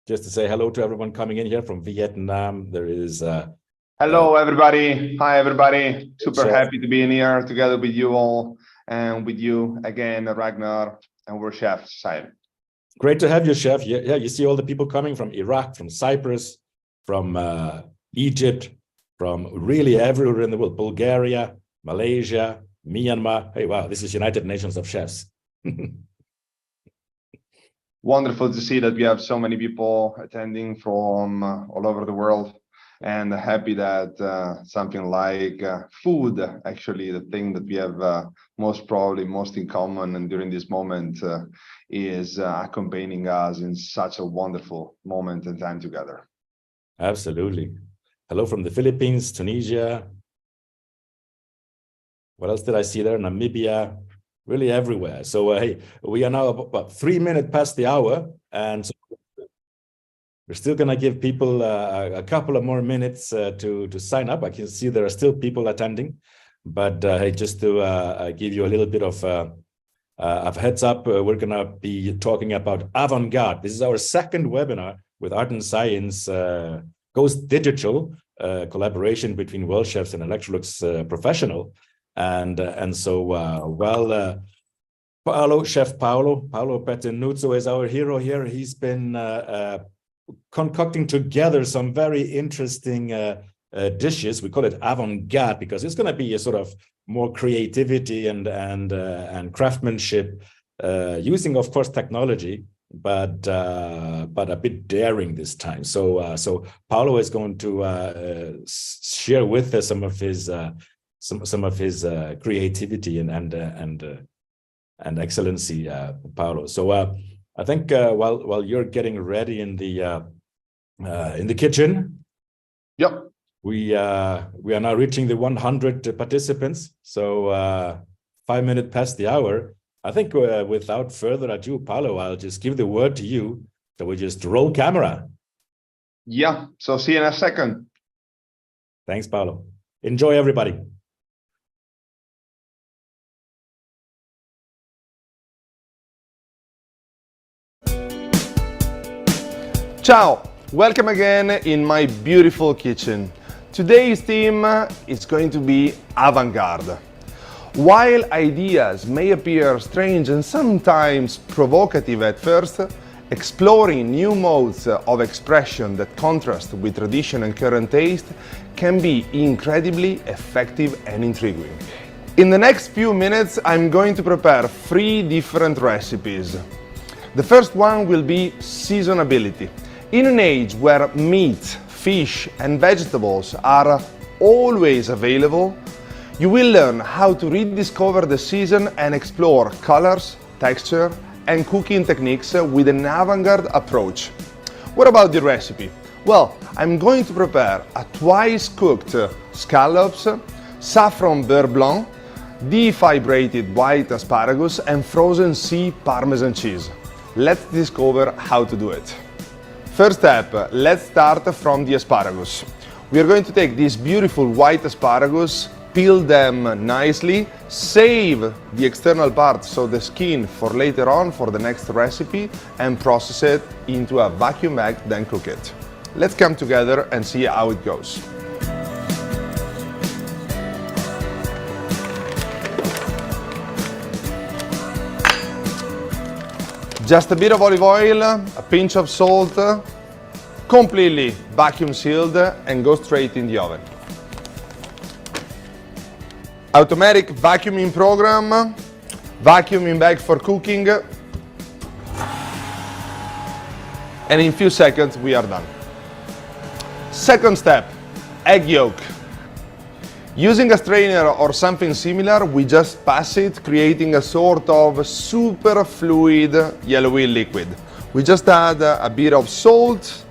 just to say hello to everyone coming in here from Vietnam. There is hello everybody. Hi everybody. Super Chef. happy to be in here together with you all and with you again, Ragnar, and we're Chef side. Great to have you, Chef. Yeah, you see all the people coming from Iraq, from Cyprus, from Egypt, from really everywhere in the world, Bulgaria, Malaysia, Myanmar. Hey, wow, this is United Nations of Chefs. Wonderful to see that we have so many people attending from all over the world, and happy that something like food, actually the thing that we have most in common and during this moment is accompanying us in such a wonderful moment and time together. Absolutely. Hello from the Philippines, Tunisia. What else did I see there? Namibia. Really everywhere. So hey, we are now about 3 minutes past the hour, and so we're still going to give people a couple of more minutes to sign up. I can see there are still people attending, but hey, just to give you a little bit of heads up, we're going to be talking about AVANT-GARDE. This is our second webinar with Art and Science Goes Digital, collaboration between World Chefs and Electrolux Professional. And so, Chef Paolo Pettenuzzo is our hero here. He's been concocting together some very interesting dishes. We call it avant-garde because it's going to be a sort of more creativity and craftsmanship, using, of course, technology, but a bit daring this time. So Paolo is going to share with us some of his creativity and excellency, Paolo. So I think while you're getting ready in the kitchen, yep, we are now reaching the 100 participants. So 5 minutes past the hour. I think without further ado, Paolo, I'll just give the word to you. So we just roll camera. Yeah. So see you in a second. Thanks, Paolo. Enjoy, everybody. Ciao, welcome again in my beautiful kitchen. Today's theme is going to be avant-garde. While ideas may appear strange and sometimes provocative at first, exploring new modes of expression that contrast with tradition and current taste can be incredibly effective and intriguing. In the next few minutes, I'm going to prepare 3 different recipes. The first one will be seasonability. In an age where meat, fish and vegetables are always available, you will learn how to rediscover the season and explore colors, texture and cooking techniques with an avant-garde approach. What about the recipe? Well, I'm going to prepare a twice cooked scallops, saffron beurre blanc, defibrated white asparagus and frozen sea Parmesan cheese. Let's discover how to do it. First step, let's start from the asparagus. We are going to take these beautiful white asparagus, peel them nicely, save the external parts, so the skin, for later on for the next recipe, and process it into a vacuum bag, then cook it. Let's come together and see how it goes. Just a bit of olive oil, a pinch of salt, completely vacuum sealed and go straight in the oven. Automatic vacuuming program, vacuuming bag for cooking, and in a few seconds we are done. Second step, egg yolk. Using a strainer or something similar, we just pass it, creating a sort of super fluid yellowy liquid. We just add a bit of salt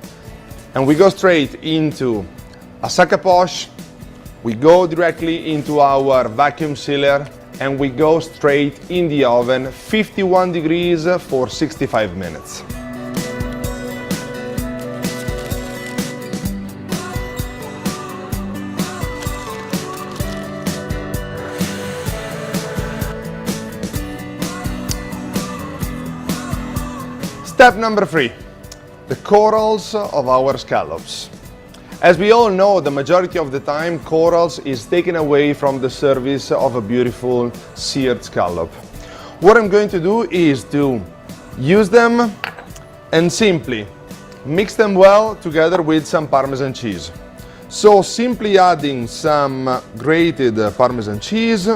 and we go straight into a sac à poche. We go directly into our vacuum sealer and we go straight in the oven, 51 degrees for 65 minutes. Step number 3, the corals of our scallops. As we all know, the majority of the time corals is taken away from the service of a beautiful seared scallop. What I'm going to do is to use them and simply mix them well together with some Parmesan cheese. So simply adding some grated Parmesan cheese,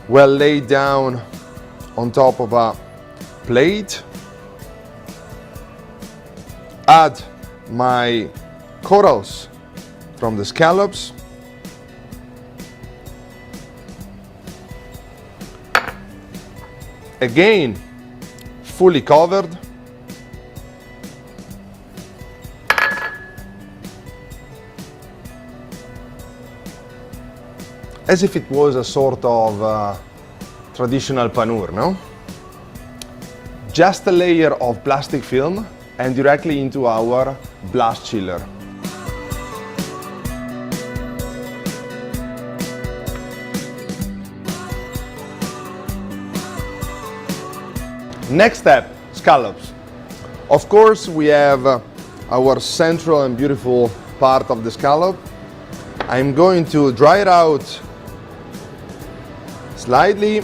well laid down on top of a plate. Add my corals from the scallops. Again, fully covered. As if it was a sort of traditional panur, no? Just a layer of plastic film and directly into our blast chiller. Next step, scallops. Of course, we have our central and beautiful part of the scallop. I'm going to dry it out slightly,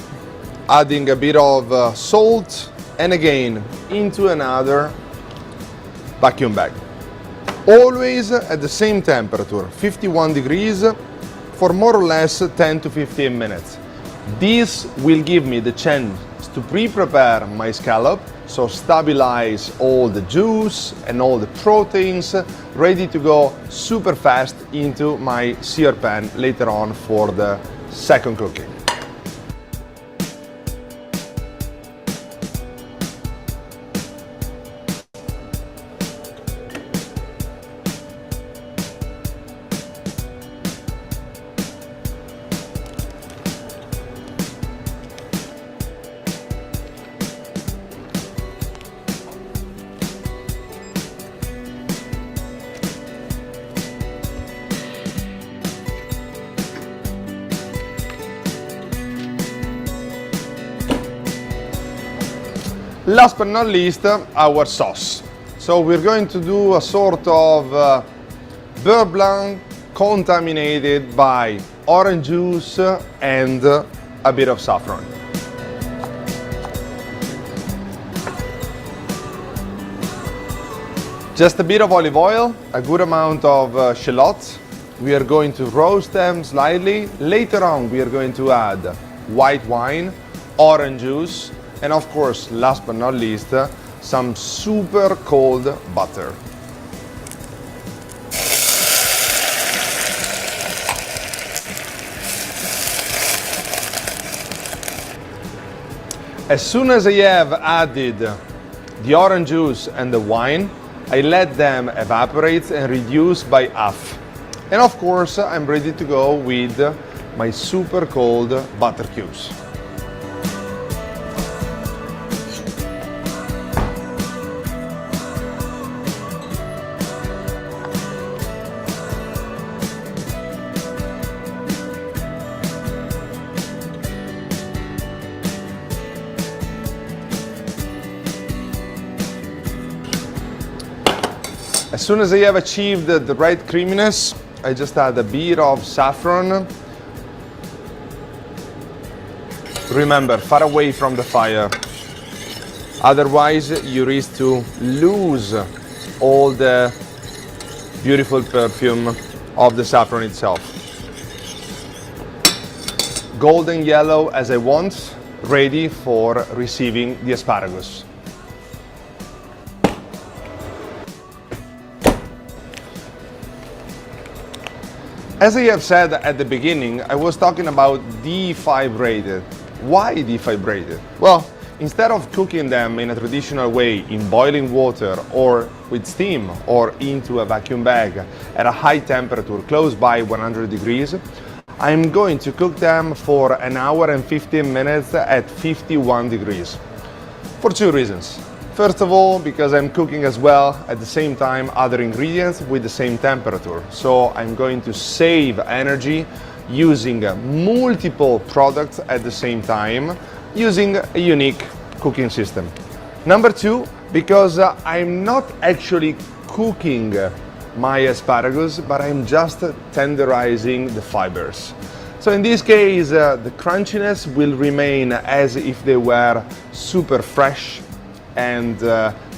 adding a bit of salt, and again into another vacuum bag. Always at the same temperature, 51 degrees, for more or less 10 to 15 minutes. This will give me the chance to pre-prepare my scallop, so stabilize all the juice and all the proteins, ready to go super fast into my sear pan later on for the second cooking. Last but not least, our sauce. So we're going to do a sort of beurre blanc contaminated by orange juice and a bit of saffron. Just a bit of olive oil, a good amount of shallots. We are going to roast them slightly. Later on, we are going to add white wine, orange juice, and of course, last but not least, some super cold butter. As soon as I have added the orange juice and the wine, I let them evaporate and reduce by half. And of course, I'm ready to go with my super cold butter cubes. As soon as I have achieved the right creaminess, I just add a bit of saffron. Remember, far away from the fire. Otherwise, you risk to lose all the beautiful perfume of the saffron itself. Golden yellow as I want, ready for receiving the asparagus. As I have said at the beginning, I was talking about defibrated. Why defibrated? Well, instead of cooking them in a traditional way in boiling water or with steam or into a vacuum bag at a high temperature close by 100 degrees, I'm going to cook them for an hour and 15 minutes at 51 degrees. For two reasons. First of all, because I'm cooking as well at the same time other ingredients with the same temperature. So I'm going to save energy using multiple products at the same time using a unique cooking system. Number two, because I'm not actually cooking my asparagus, but I'm just tenderizing the fibers. So in this case, the crunchiness will remain as if they were super fresh and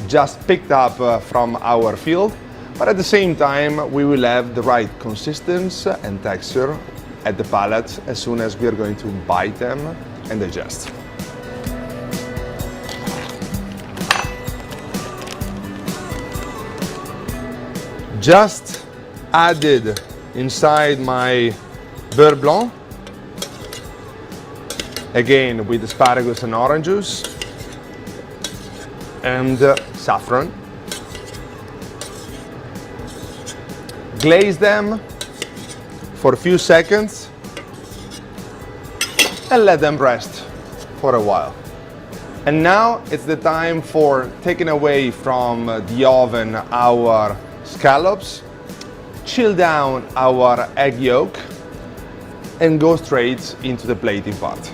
just picked up from our field. But at the same time, we will have the right consistency and texture at the palate as soon as we are going to bite them and digest. Just added inside my beurre blanc, again with asparagus and orange juice, and saffron. Glaze them for a few seconds and let them rest for a while. And now it's the time for taking away from the oven our scallops, chill down our egg yolk, and go straight into the plating part.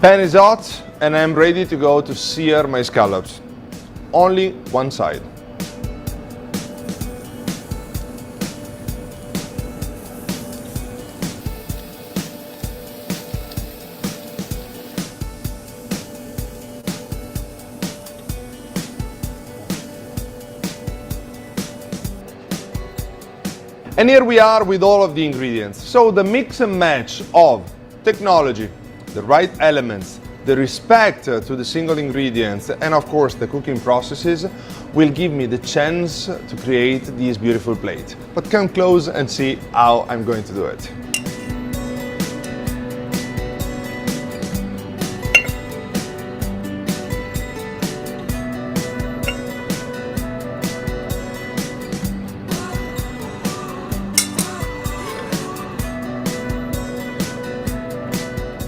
Pan is hot and I'm ready to go to sear my scallops. Only one side. And here we are with all of the ingredients. So the mix and match of technology, the right elements, the respect to the single ingredients, and of course the cooking processes will give me the chance to create this beautiful plate. But come close and see how I'm going to do it.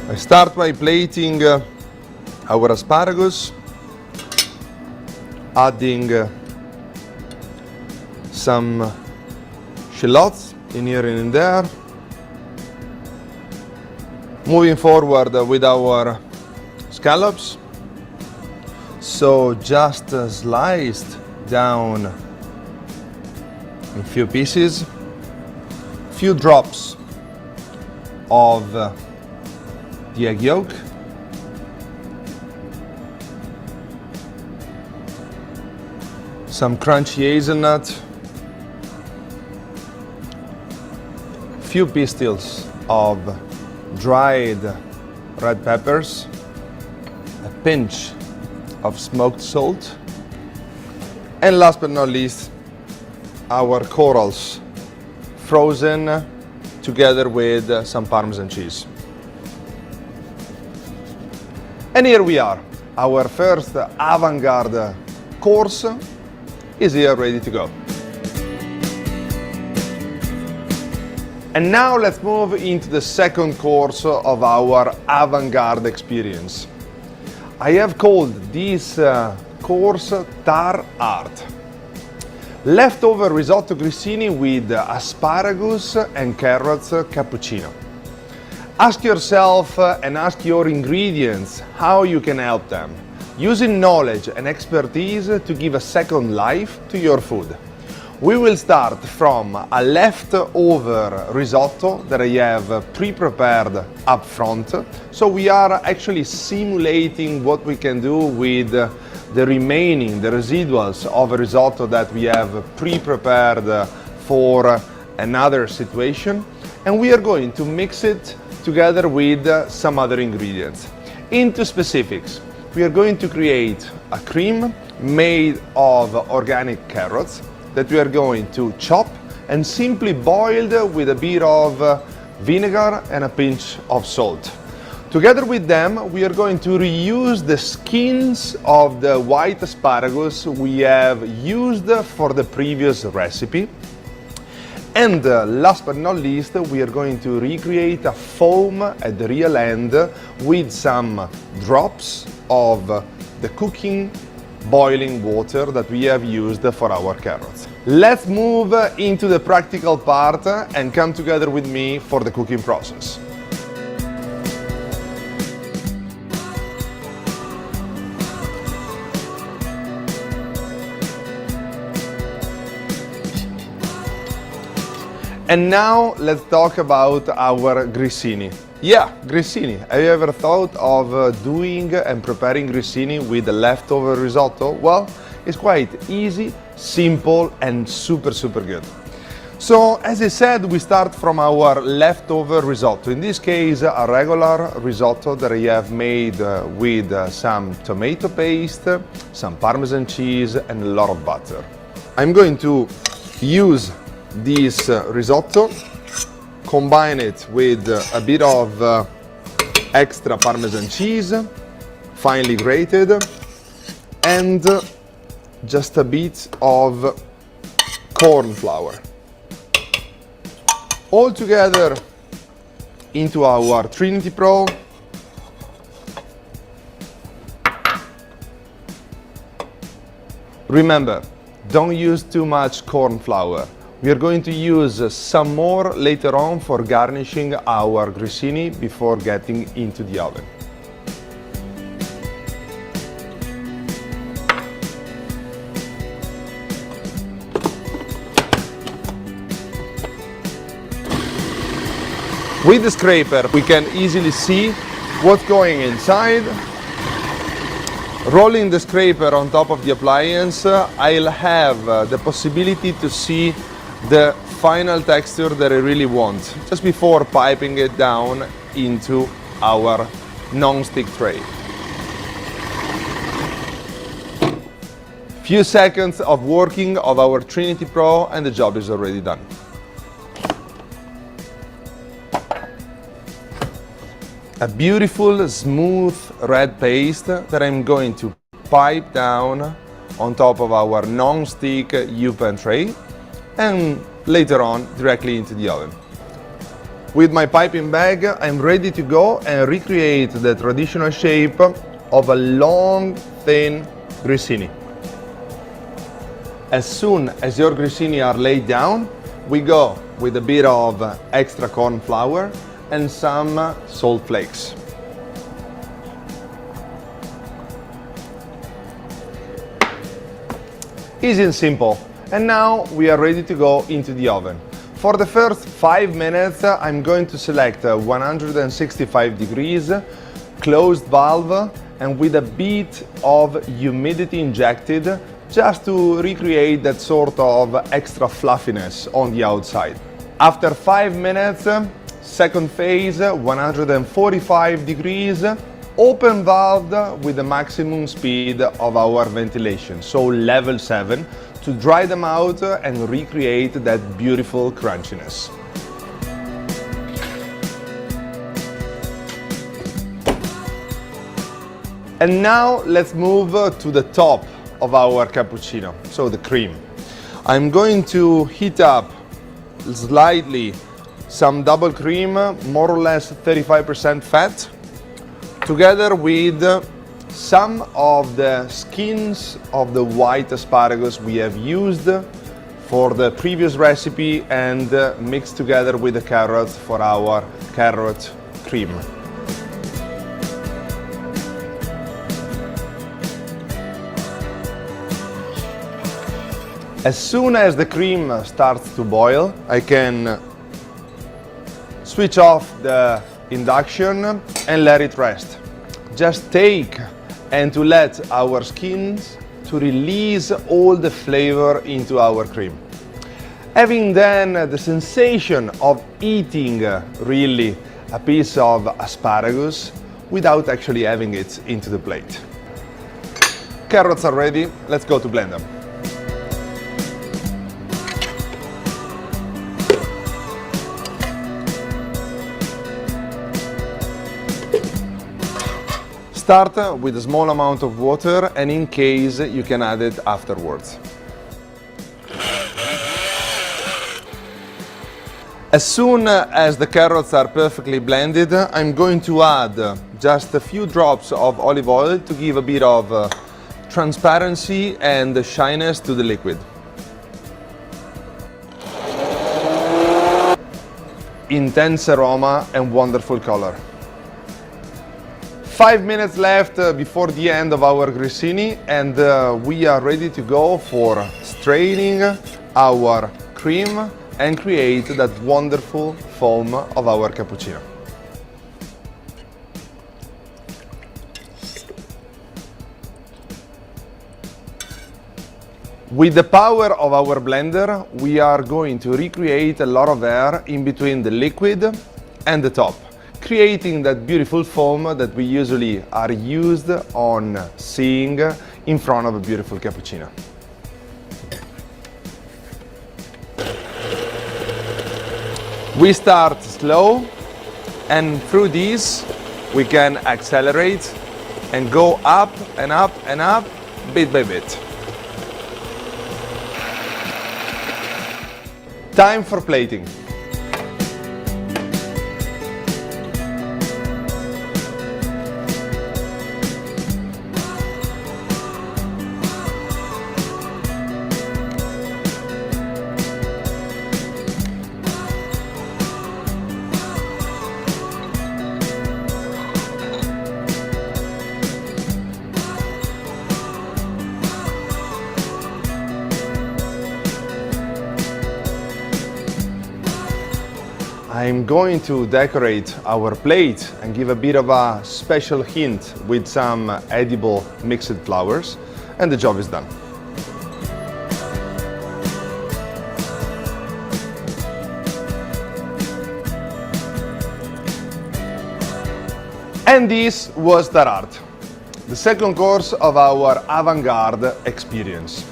I start by plating our asparagus, adding some shallots in here and in there. Moving forward with our scallops. So just sliced down in few pieces, few drops of the egg yolk, some crunchy hazelnut, few pistils of dried red peppers, a pinch of smoked salt, and last but not least, our corals, frozen together with some Parmesan cheese. And here we are. Our first avant-garde course is here ready to go. And now let's move into the second course of our avant-garde experience. I have called this course Tar Art. Leftover risotto grissini with asparagus and carrots cappuccino. Ask yourself and ask your ingredients how you can help them, using knowledge and expertise to give a second life to your food. We will start from a leftover risotto that I have pre-prepared up front. So we are actually simulating what we can do with the residuals of a risotto that we have pre-prepared for another situation. And we are going to mix it together with some other ingredients. Into specifics, we are going to create a cream made of organic carrots that we are going to chop and simply boiled with a bit of vinegar and a pinch of salt. Together with them, we are going to reuse the skins of the white asparagus we have used for the previous recipe. And last but not least, we are going to recreate a foam at the real end with some drops of the cooking boiling water that we have used for our carrots. Let's move into the practical part and come together with me for the cooking process. And now let's talk about our grissini. Yeah, grissini. Have you ever thought of doing and preparing grissini with a leftover risotto? Well, it's quite easy, simple, and super good. So, as I said, we start from our leftover risotto. In this case, a regular risotto that I have made with some tomato paste, some Parmesan cheese, and a lot of butter. I'm going to use this risotto, combine it with a bit of extra Parmesan cheese, finely grated, and just a bit of corn flour. All together into our Trinity Pro. Remember, don't use too much corn flour. We are going to use some more later on for garnishing our grissini before getting into the oven. With the scraper, we can easily see what's going inside. Rolling the scraper on top of the appliance, I'll have the possibility to see the final texture that I really want, just before piping it down into our non-stick tray. Few seconds of working of our Trinity Pro and the job is already done. A beautiful, smooth red paste that I'm going to pipe down on top of our non-stick U-pan tray and later on directly into the oven. With my piping bag, I'm ready to go and recreate the traditional shape of a long, thin grissini. As soon as your grissini are laid down, we go with a bit of extra corn flour and some salt flakes. Easy and simple. And now we are ready to go into the oven. For the first 5 minutes, I'm going to select 165 degrees, closed valve, and with a bit of humidity injected, just to recreate that sort of extra fluffiness on the outside. After 5 minutes, second phase, 145 degrees, open valve with the maximum speed of our ventilation, so level 7, to dry them out and recreate that beautiful crunchiness. And now let's move to the top of our cappuccino, so the cream. I'm going to heat up slightly some double cream, more or less 35% fat, together with some of the skins of the white asparagus we have used for the previous recipe and mixed together with the carrots for our carrot cream. As soon as the cream starts to boil, I can switch off the induction and let it rest. Just take and to let our skins to release all the flavor into our cream. Having then the sensation of eating really a piece of asparagus without actually having it into the plate. Carrots are ready, let's go to blend them. Start with a small amount of water, and in case you can add it afterwards. As soon as the carrots are perfectly blended, I'm going to add just a few drops of olive oil to give a bit of transparency and shyness to the liquid. Intense aroma and wonderful color. 5 minutes left before the end of our grissini, and we are ready to go for straining our cream and create that wonderful foam of our cappuccino. With the power of our blender, we are going to recreate a lot of air in between the liquid and the top, creating that beautiful foam that we usually are used on seeing in front of a beautiful cappuccino. We start slow, and through this we can accelerate and go up and up and up bit by bit. Time for plating. I'm going to decorate our plate and give a bit of a special hint with some edible mixed flowers, and the job is done. And this was Tarart, the second course of our avant-garde experience.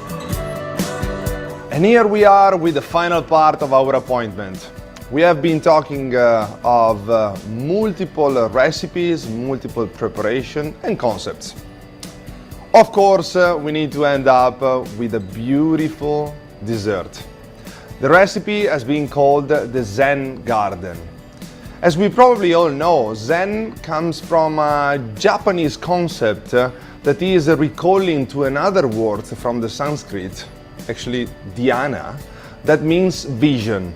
And here we are with the final part of our appointment. We have been talking of multiple recipes, multiple preparation and concepts. Of course, we need to end up with a beautiful dessert. The recipe has been called the Zen Garden. As we probably all know, Zen comes from a Japanese concept that is recalling to another word from the Sanskrit, actually dhyana, that means vision.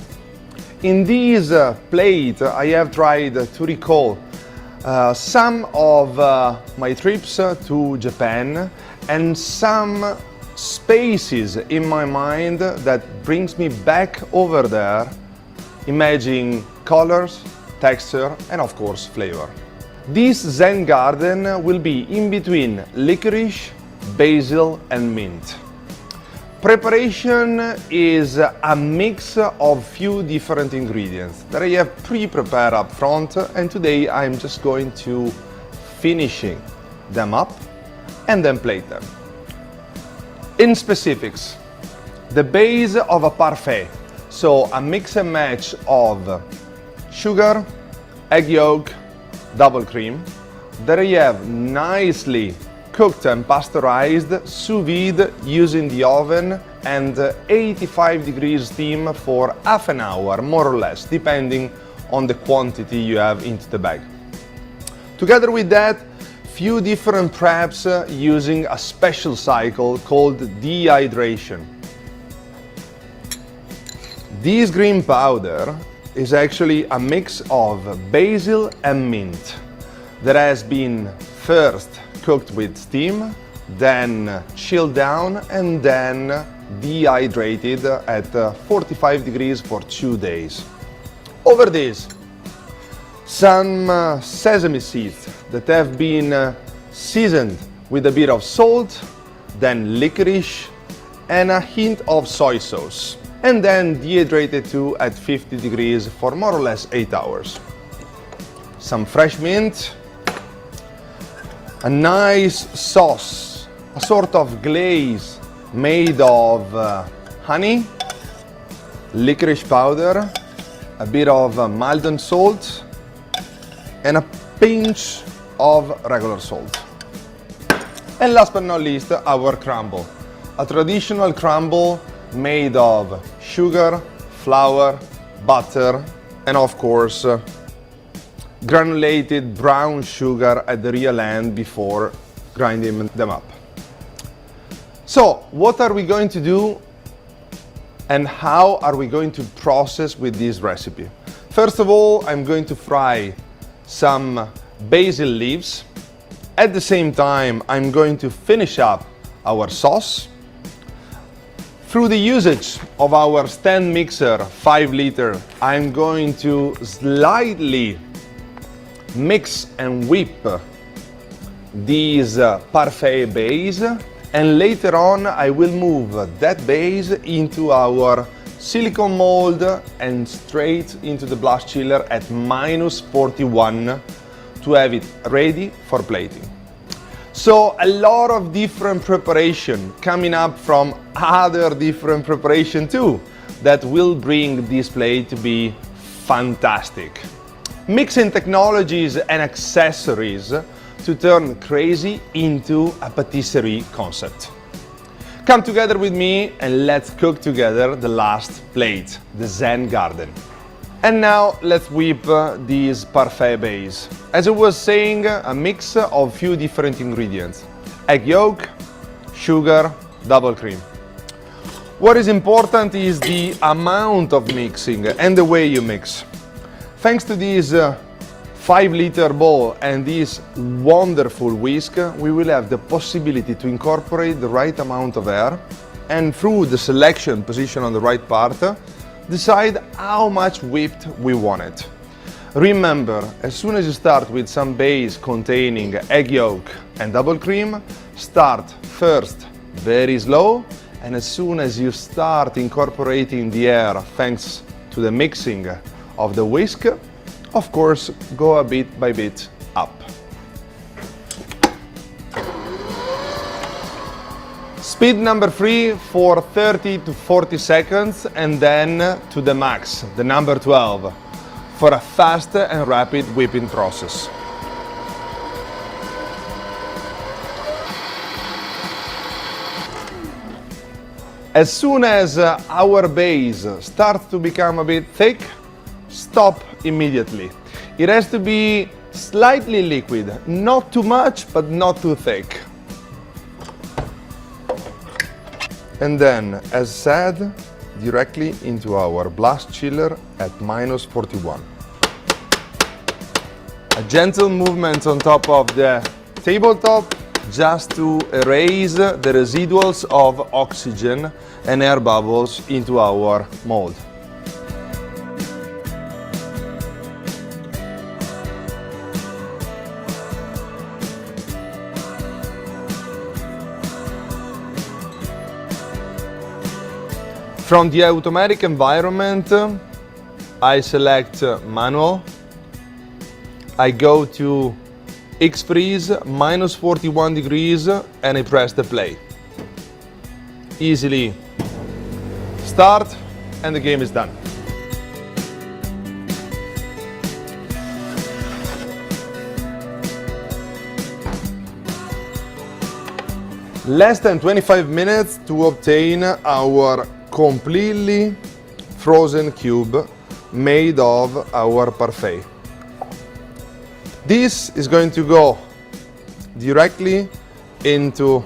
In this plate, I have tried to recall some of my trips to Japan and some spaces in my mind that brings me back over there, imagining colors, texture, and of course flavor. This Zen garden will be in between licorice, basil, and mint. Preparation is a mix of few different ingredients that I have pre-prepared up front, and today I'm just going to finishing them up and then plate them. In specifics, the base of a parfait, so a mix and match of sugar, egg yolk, double cream, that I have nicely cooked and pasteurized sous vide using the oven and 85 degrees steam for half an hour, more or less, depending on the quantity you have into the bag. Together with that, few different preps using a special cycle called dehydration. This green powder is actually a mix of basil and mint that has been first cooked with steam, then chilled down, and then dehydrated at 45 degrees for 2 days. Over this, some sesame seeds that have been seasoned with a bit of salt, then licorice, and a hint of soy sauce, and then dehydrated too at 50 degrees for more or less 8 hours. Some fresh mint, a nice sauce, a sort of glaze made of honey, licorice powder, a bit of Maldon salt, and a pinch of regular salt. And last but not least, our crumble. A traditional crumble made of sugar, flour, butter, and of course, granulated brown sugar at the real end before grinding them up. So, what are we going to do and how are we going to process with this recipe? First of all, I'm going to fry some basil leaves. At the same time, I'm going to finish up our sauce. Through the usage of our stand mixer 5 liter, I'm going to slightly mix and whip these parfait base, and later on I will move that base into our silicone mold and straight into the blast chiller at -41 to have it ready for plating. So a lot of different preparation coming up from other different preparation too that will bring this plate to be fantastic. Mixing technologies and accessories to turn crazy into a patisserie concept. Come together with me and let's cook together the last plate, the Zen Garden. And now let's whip this parfait base. As I was saying, a mix of few different ingredients. Egg yolk, sugar, double cream. What is important is the amount of mixing and the way you mix. Thanks to this 5 liter bowl and this wonderful whisk, we will have the possibility to incorporate the right amount of air, and through the selection position on the right part, decide how much whipped we want it. Remember, as soon as you start with some base containing egg yolk and double cream, start first very slow, and as soon as you start incorporating the air thanks to the mixing of the whisk, of course, go a bit by bit up. Speed number 3 for 30 to 40 seconds, and then to the max, the number 12, for a fast and rapid whipping process. As soon as our base starts to become a bit thick, stop immediately. It has to be slightly liquid, not too much, but not too thick. And then, as said, directly into our blast chiller at -41. A gentle movement on top of the tabletop just to erase the residuals of oxygen and air bubbles into our mold. From the automatic environment, I select manual. I go to X-freeze, -41 degrees, and I press the play. Easily start, and the game is done. Less than 25 minutes to obtain our completely frozen cube made of our parfait. This is going to go directly into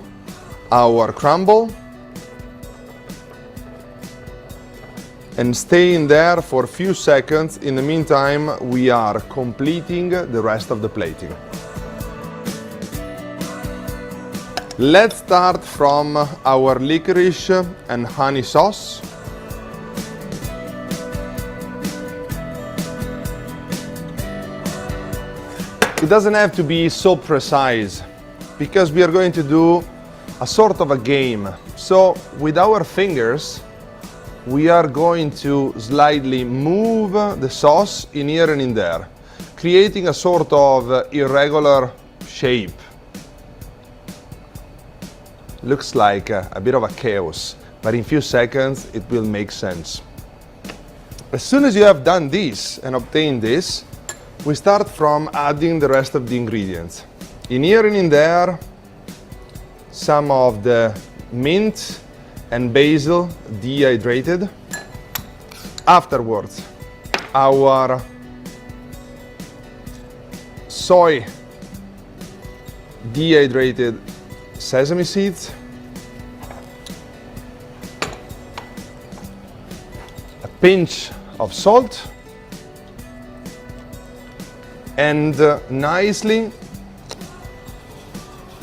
our crumble and stay in there for a few seconds. In the meantime, we are completing the rest of the plating. Let's start from our licorice and honey sauce. It doesn't have to be so precise because we are going to do a sort of a game. So with our fingers, we are going to slightly move the sauce in here and in there, creating a sort of irregular shape. Looks like a bit of a chaos, but in a few seconds it will make sense. As soon as you have done this and obtained this, we start from adding the rest of the ingredients. In here and in there, some of the mint and basil dehydrated. Afterwards, our soy dehydrated sesame seeds, pinch of salt, and nicely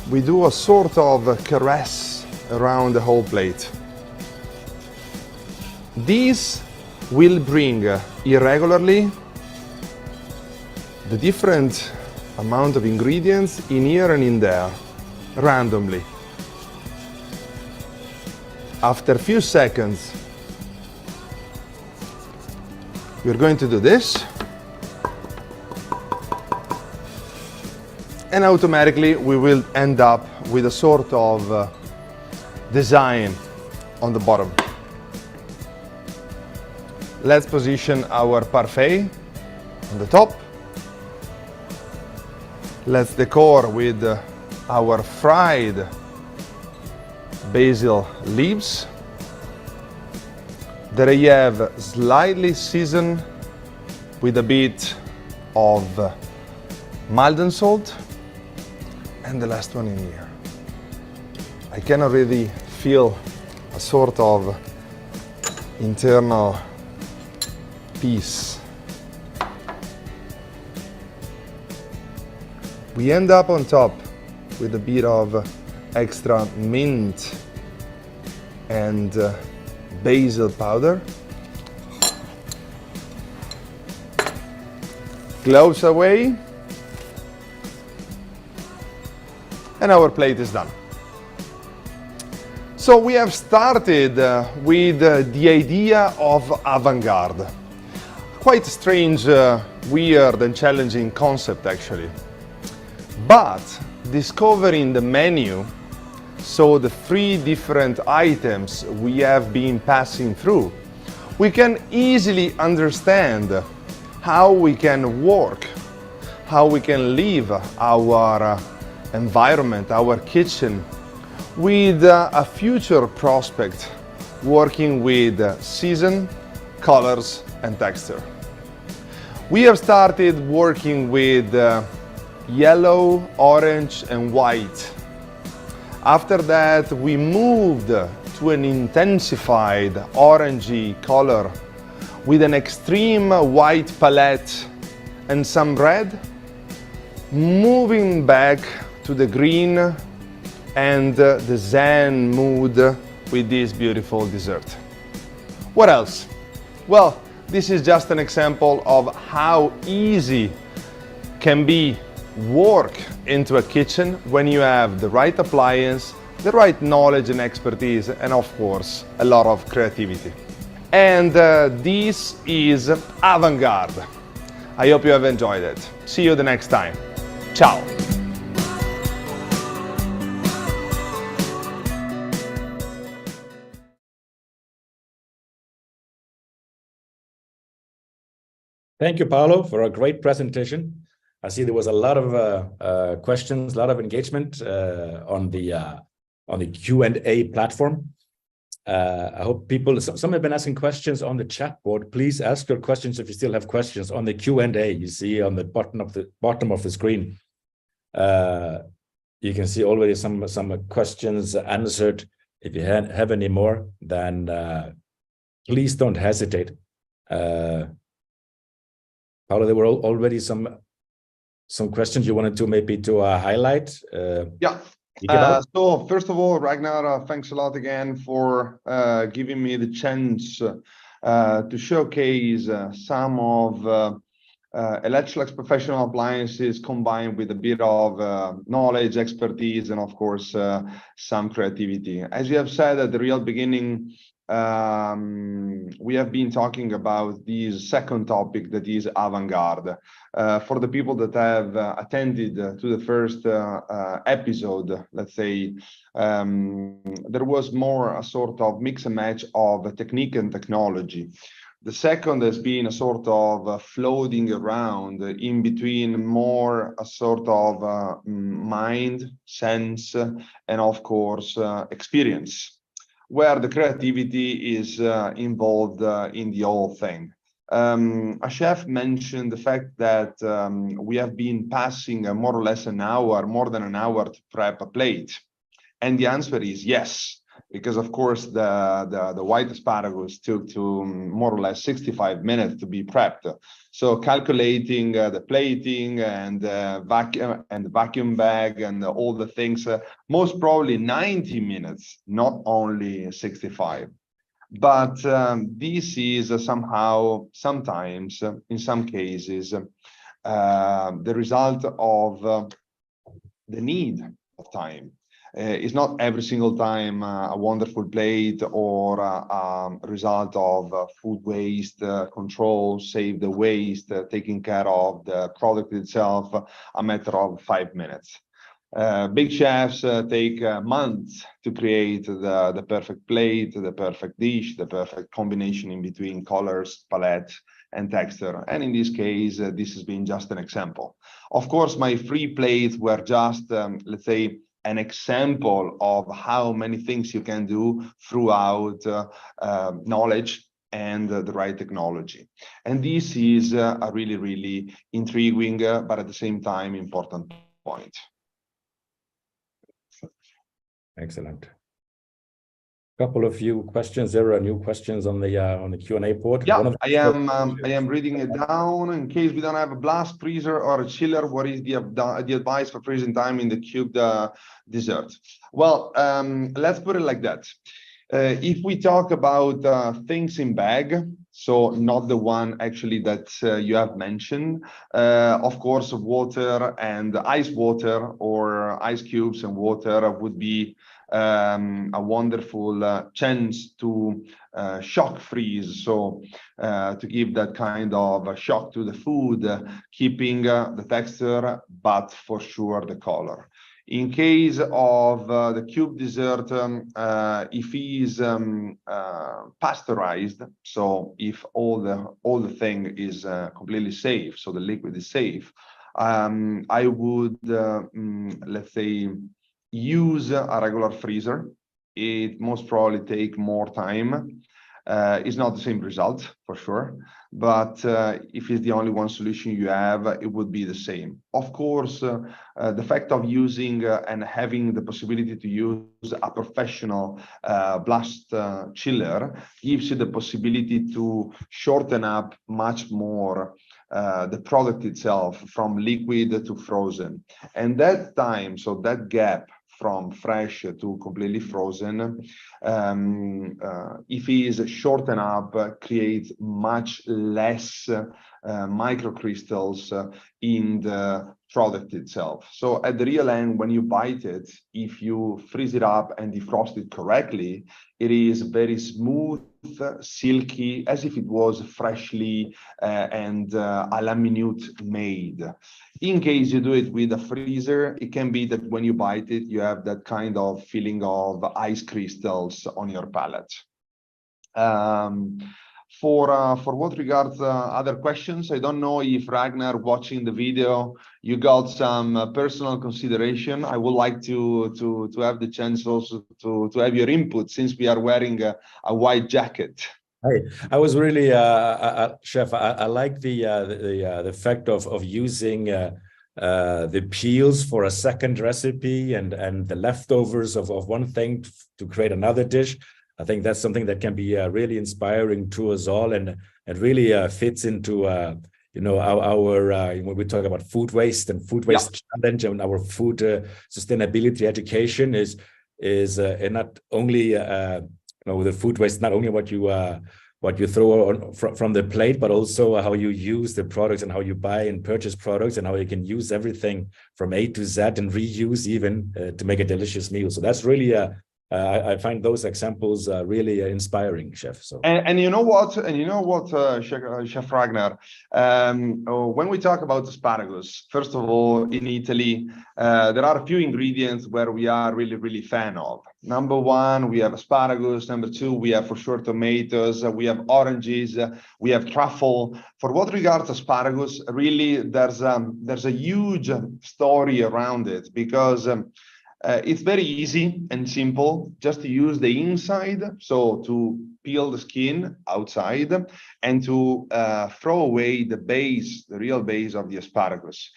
we do a sort of caress around the whole plate. These will bring irregularly the different amount of ingredients in here and in there, randomly. After a few seconds, we're going to do this, and automatically we will end up with a sort of design on the bottom. Let's position our parfait on the top. Let's decor with our fried basil leaves that I have slightly seasoned with a bit of Maldon salt. And the last one in here. I can already feel a sort of internal peace. We end up on top with a bit of extra mint and basil powder. Gloves away, and our plate is done. So we have started with the idea of avant-garde. Quite a strange, weird and challenging concept actually. But discovering the menu, so the 3 different items we have been passing through, we can easily understand how we can work, how we can live our environment, our kitchen, with a future prospect, working with season, colors and texture. We have started working with yellow, orange and white. After that we moved to an intensified orangey color with an extreme white palette and some red, moving back to the green and the zen mood with this beautiful dessert. What else? Well, this is just an example of how easy can be work into a kitchen when you have the right appliance, the right knowledge and expertise, and of course a lot of creativity. And this is avant-garde. I hope you have enjoyed it. See you the next time. Ciao. Thank you, Paolo, for a great presentation. I see there was a lot of questions, a lot of engagement on the Q&A platform. I hope people, some have been asking questions on the chat board. Please ask your questions if you still have questions on the Q&A. You see on the bottom of the screen. You can see already some questions answered. If you have any more, then please don't hesitate. Paolo, there were already some questions you wanted to maybe highlight. Yeah. So first of all, Ragnar, thanks a lot again for giving me the chance to showcase some of Electrolux professional appliances combined with a bit of knowledge, expertise, and of course some creativity. As you have said at the real beginning, we have been talking about this second topic, that is avant-garde. For the people that have attended to the first episode, let's say, there was more a sort of mix and match of technique and technology. The second has been a sort of floating around in between, more a sort of mind, sense, and of course experience, where the creativity is involved in the whole thing. A chef mentioned the fact that we have been passing more or less an hour, more than an hour, to prep a plate. And the answer is yes. because of course the white asparagus took to more or less 65 minutes to be prepped. So calculating the plating and the vacuum bag and all the things, most probably 90 minutes, not only 65. But this is sometimes, in some cases, the result of the need of time. It's not every single time a wonderful plate or a result of food waste control, save the waste, taking care of the product itself, a matter of 5 minutes. Big chefs take months to create the perfect plate, the perfect dish, the perfect combination in between colors, palette, and texture. And in this case, this has been just an example. Of course, my free plates were just, let's say, an example of how many things you can do throughout knowledge and the right technology. And this is a really, really intriguing, but at the same time, important point. Excellent. Couple of few questions. There are new questions on the Q&A board. Yeah, I am reading it down. In case we don't have a blast freezer or a chiller, what is the advice for freezing time in the cubed dessert? Well, let's put it like that. If we talk about things in bag, so not the one actually that you have mentioned, of course, water and ice water or ice cubes and water would be a wonderful chance to shock freeze, so to give that kind of shock to the food, keeping the texture, but for sure the color. In case of the cube dessert, if it is pasteurized, so if all the thing is completely safe, so the liquid is safe, I would let's say use a regular freezer. It most probably take more time. It's not the same result for sure, but if it's the only one solution you have, it would be the same. Of course, the fact of using and having the possibility to use a professional blast chiller gives you the possibility to shorten up much more the product itself from liquid to frozen. And that time, so that gap from fresh to completely frozen, if it is shortened up, creates much less microcrystals in the product itself. So at the real end, when you bite it, if you freeze it up and defrost it correctly, it is very smooth, silky, as if it was freshly and a la minute made. In case you do it with a freezer, it can be that when you bite it, you have that kind of feeling of ice crystals on your palate. For what regards other questions, I don't know if Ragnar, watching the video, you got some personal consideration. I would like to have the chance also to have your input, since we are wearing a white jacket. Hey, I was really, Chef. I like the fact of using the peels for a second recipe and the leftovers of one thing to create another dish. I think that's something that can be really inspiring to us all, and really fits into you know, our when we talk about food waste and food waste challenge, and our food sustainability education is not only you know, the food waste, not only what you throw on from the plate, but also how you use the products and how you buy and purchase products, and how you can use everything from A to Z and reuse even to make a delicious meal. So that's really I find those examples really inspiring, Chef. So and you know what, Chef Ragnar, when we talk about asparagus, first of all, in Italy, there are a few ingredients where we are really fan of. Number one, we have asparagus. Number two, we have for sure tomatoes. We have oranges. We have truffle. For what regards asparagus, really, there's a huge story around it, because It's very easy and simple, just to use the inside, so to peel the skin outside and to throw away the base, the real base of the asparagus,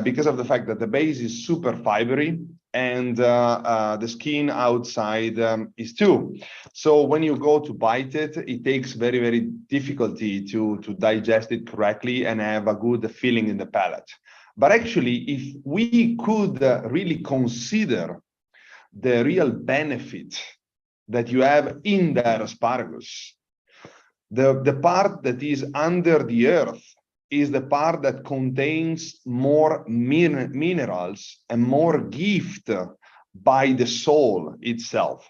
because of the fact that the base is super fibery and the skin outside is too. So when you go to bite it, it takes very, very difficulty to digest it correctly and have a good feeling in the palate. But actually, if we could really consider the real benefit that you have in that asparagus, the part that is under the earth is the part that contains more minerals and more gift by the soul itself.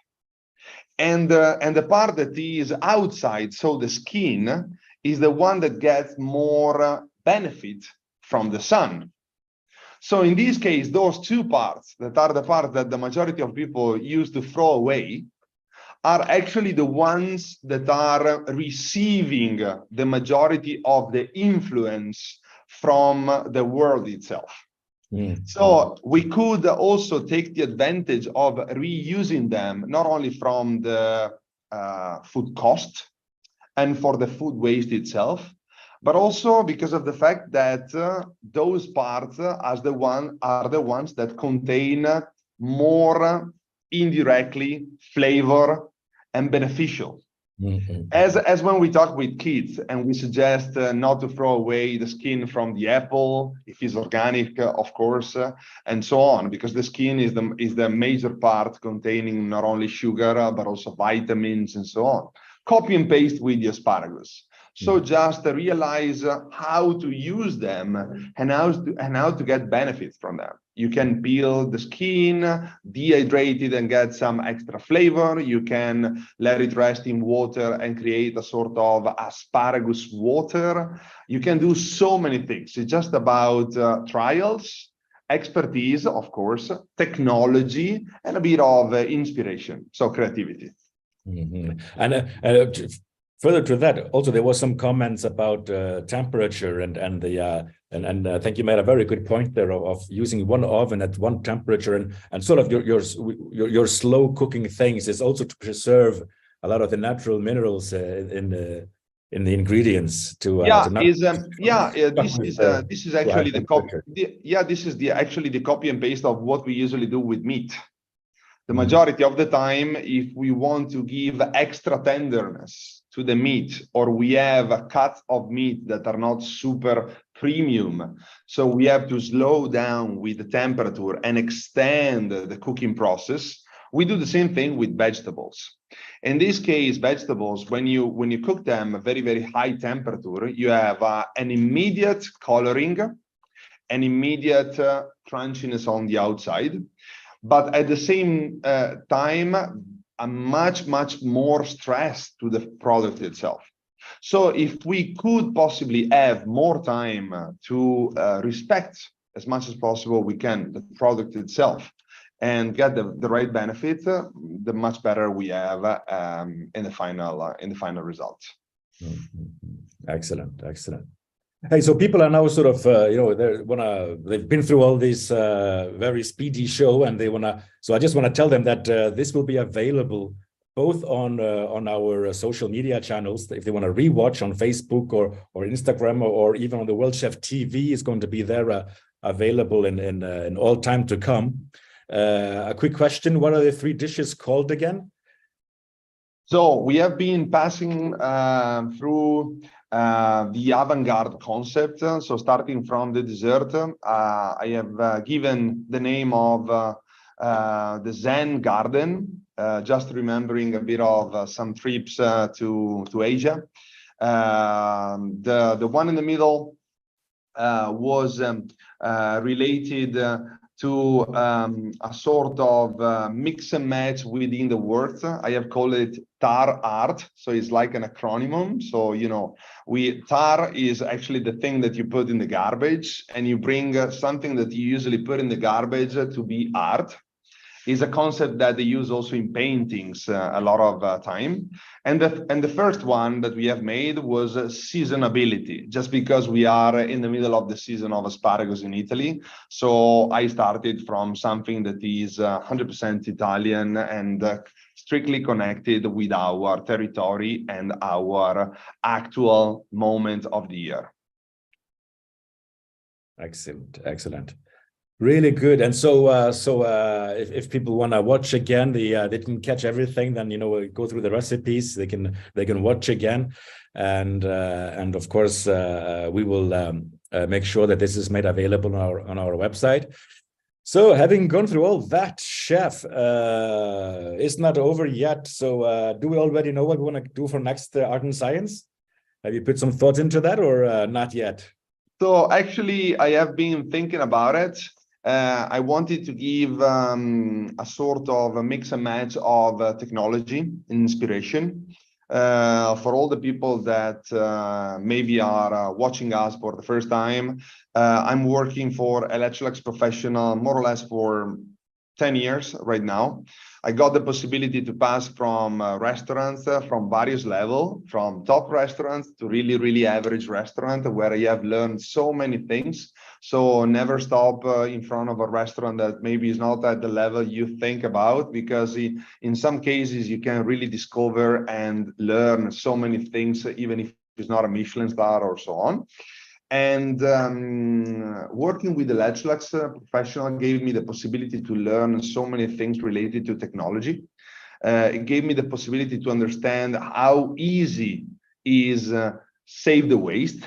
And the part that is outside, so the skin, is the one that gets more benefit from the sun. So in this case, those two parts that are the part that the majority of people use to throw away are actually the ones that are receiving the majority of the influence from the world itself. So we could also take the advantage of reusing them, not only from the food cost and for the food waste itself, but also because of the fact that those parts are the ones that contain more indirectly flavor and beneficial. As when we talk with kids and we suggest not to throw away the skin from the apple if it's organic, of course, and so on, because the skin is the major part containing not only sugar but also vitamins and so on. Copy and paste with the asparagus. So just realize how to use them and how to get benefits from them. You can peel the skin, dehydrate it and get some extra flavor. You can let it rest in water and create a sort of asparagus water. You can do so many things. It's just about trials, expertise, of course, technology, and a bit of inspiration, so creativity. And further to that, also there was some comments about temperature and I think you made a very good point there of using one oven at one temperature and sort of your slow cooking things is also to preserve a lot of the natural minerals in the ingredients this is actually the copy. This is actually the copy and paste of what we usually do with meat. The majority of the time, if we want to give extra tenderness to the meat, or we have a cut of meat that are not super premium, so we have to slow down with the temperature and extend the cooking process. We do the same thing with vegetables. In this case, vegetables, when you cook them at very, very high temperature, you have an immediate coloring, an immediate crunchiness on the outside, but at the same time, a much more stress to the product itself. So if we could possibly have more time to respect as much as possible we can the product itself and get the right benefit, the much better we have in the final results. Excellent. Hey, so people are now sort of, they've been through all this very speedy show, and so I just want to tell them that this will be available both on our social media channels. If they want to rewatch on Facebook or Instagram or even on the World Chef TV, is going to be there available in all time to come. A quick question: what are the 3 dishes called again? So we have been passing through the avant-garde concept. So starting from the dessert, I have given the name of the Zen Garden, just remembering a bit of some trips to Asia. The one in the middle was related to a sort of mix and match within the words. I have called it TAR art, so it's like an acronym. So TAR is actually the thing that you put in the garbage, and you bring something that you usually put in the garbage to be art. is a concept that they use also in paintings a lot of time. And the first one that we have made was seasonability, just because we are in the middle of the season of asparagus in Italy. So I started from something that is 100% Italian and strictly connected with our territory and our actual moment of the year. Excellent, excellent. Really good. And so if people want to watch again, they didn't catch everything, then go through the recipes, they can watch again, and of course we will make sure that this is made available on our website. So having gone through all that, chef, it's not over yet. So do we already know what we want to do for next Art and Science? Have you put some thoughts into that, or not yet? So actually, I have been thinking about it. I wanted to give a sort of a mix and match of technology and inspiration for all the people that maybe are watching us for the first time. I'm working for Electrolux Professional more or less for 10 years right now. I got the possibility to pass from restaurants from various levels, from top restaurants to really, really average restaurant, where I have learned so many things. So never stop in front of a restaurant that maybe is not at the level you think about, because in some cases you can really discover and learn so many things, even if it's not a Michelin star or so on. And working with the Electrolux Professional gave me the possibility to learn so many things related to technology. It gave me the possibility to understand how easy is save the waste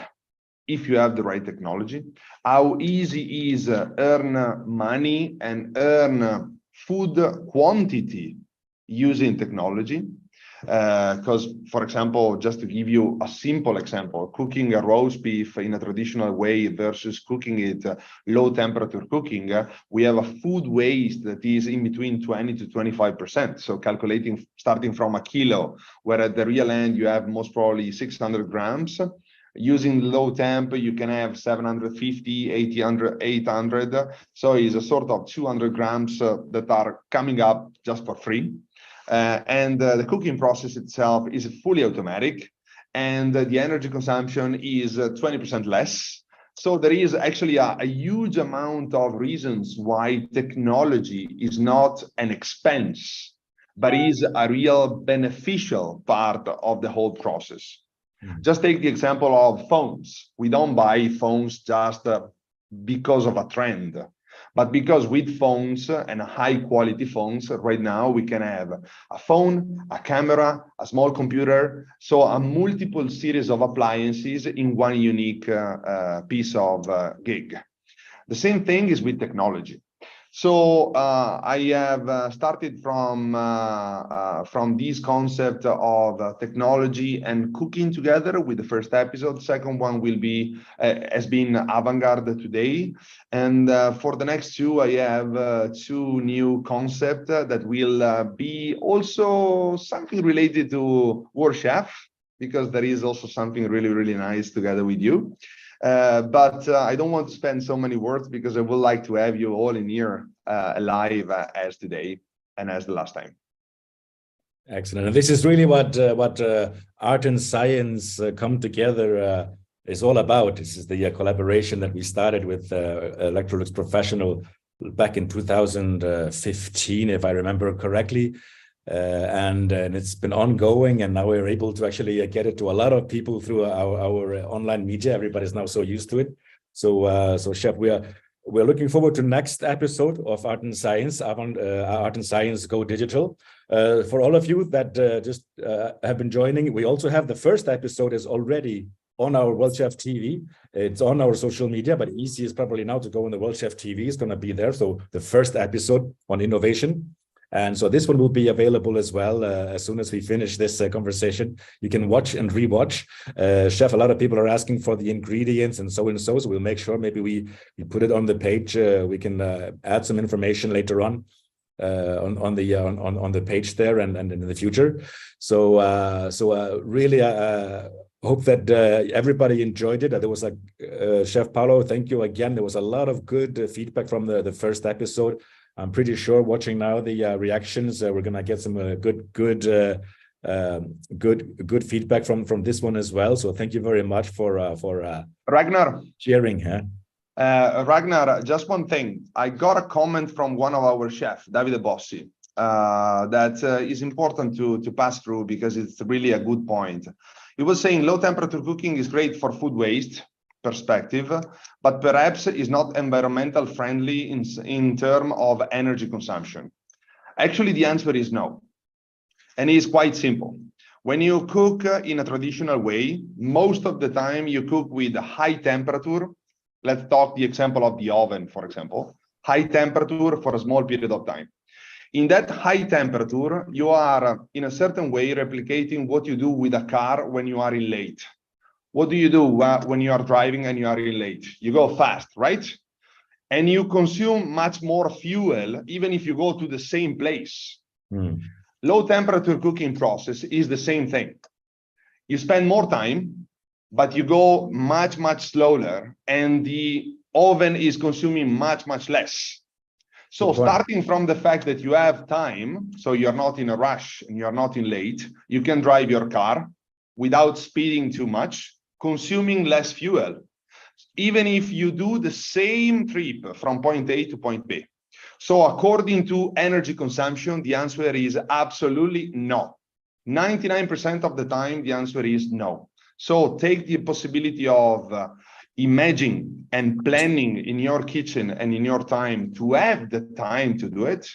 if you have the right technology, how easy is earn money and earn food quantity using technology. Because, for example, just to give you a simple example, cooking a roast beef in a traditional way versus cooking it low temperature cooking, we have a food waste that is in between 20 to 25%. So calculating starting from a kilo, where at the real end you have most probably 600 grams. Using low temp, you can have 750, 800. So it's a sort of 200 grams that are coming up just for free. And the cooking process itself is fully automatic, and the energy consumption is 20% less. So there is actually a huge amount of reasons why technology is not an expense, but is a real beneficial part of the whole process. Just take the example of phones. We don't buy phones just because of a trend, but because with phones and high quality phones, right now we can have a phone, a camera, a small computer, so a multiple series of appliances in one unique piece of gig. The same thing is with technology. So I have started from this concept of technology and cooking together with the first episode. Second one will be has been avant-garde today, and for the next two I have two new concepts that will be also something related to World Chef, because there is also something really, really nice together with you. But I don't want to spend so many words, because I would like to have you all in here live as today and as the last time. Excellent. And this is really what art and science come together is all about. This is the collaboration that we started with Electrolux Professional back in 2015, if I remember correctly. And it's been ongoing, and now we're able to actually get it to a lot of people through our online media. Everybody's now so used to it. So Chef, we're looking forward to next episode of Art and Science, Art and Science Go Digital. For all of you that just have been joining, we also have the first episode is already on our World Chef TV. It's on our social media, but easy is probably now to go on the World Chef TV. It's going to be there. So the first episode on innovation. And so this one will be available as well as soon as we finish this conversation. You can watch and rewatch. Chef, a lot of people are asking for the ingredients and so we'll make sure maybe we put it on the page. We can add some information later on the page there and in the future. So really hope that everybody enjoyed it. There was Chef Paolo, thank you again. There was a lot of good feedback from the first episode. I'm pretty sure watching now the reactions, we're gonna get some good feedback from this one as well. So thank you very much for Ragnar. sharing. Huh? Ragnar, just one thing. I got a comment from one of our chefs, Davide Bossi, that is important to pass through because it's really a good point. He was saying low temperature cooking is great for food waste perspective, but perhaps is not environmental friendly in terms of energy consumption. Actually, the answer is no. And it's quite simple. When you cook in a traditional way, most of the time you cook with high temperature. Let's talk the example of the oven, for example, high temperature for a small period of time. In that high temperature, you are in a certain way replicating what you do with a car when you are in late. What do you do when you are driving and you are in late? You go fast, right? And you consume much more fuel, even if you go to the same place. Low temperature cooking process is the same thing. You spend more time, but you go much slower, and the oven is consuming much less. So starting from the fact that you have time, so you're not in a rush and you're not in late, you can drive your car without speeding too much, consuming less fuel, even if you do the same trip from point A to point B. So according to energy consumption, the answer is absolutely no. 99% of the time, the answer is no. So take the possibility of imagining and planning in your kitchen and in your time to have the time to do it.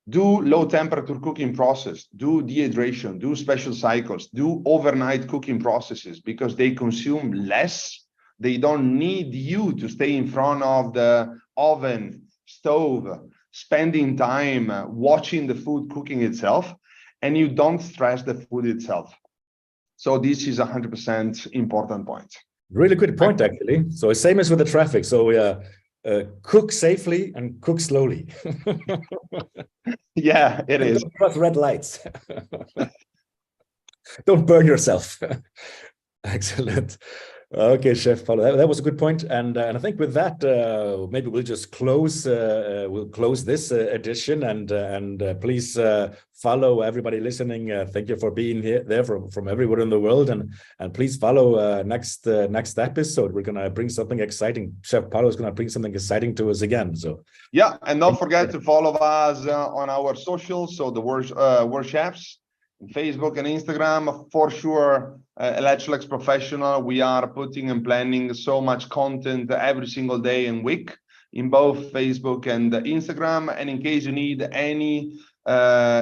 Do low temperature cooking process, do dehydration, do special cycles, do overnight cooking processes, because they consume less. They don't need you to stay in front of the oven, stove, spending time watching the food cooking itself, and you don't stress the food itself. So this is 100% important point. Really good point, actually. So same as with the traffic. So we cook safely and cook slowly. Yeah, it is. Don't cross red lights. Don't burn yourself. Excellent. Okay, Chef Paolo, that was a good point, and I think with that, maybe we'll just close. We'll close this edition, and please follow everybody listening. Thank you for being there from everywhere in the world, and please follow next episode. We're gonna bring something exciting. Chef Paolo is gonna bring something exciting to us again. So yeah, and don't forget to follow us on our socials. So the World Chefs. Facebook and Instagram, for sure. Electrolux Professional, we are putting and planning so much content every single day and week in both Facebook and Instagram. And in case you need any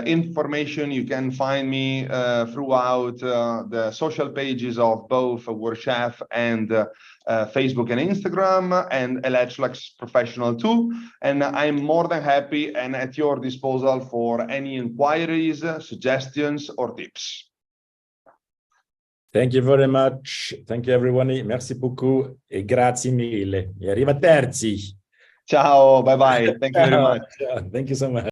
information, you can find me throughout the social pages of both World Chef and Facebook and Instagram, and Electrolux Professional too. And I'm more than happy and at your disposal for any inquiries, suggestions, or tips. Thank you very much. Thank you, everyone. Merci beaucoup e grazie mille. E arrivederci. Ciao, bye bye. Thank you very much. Thank you so much.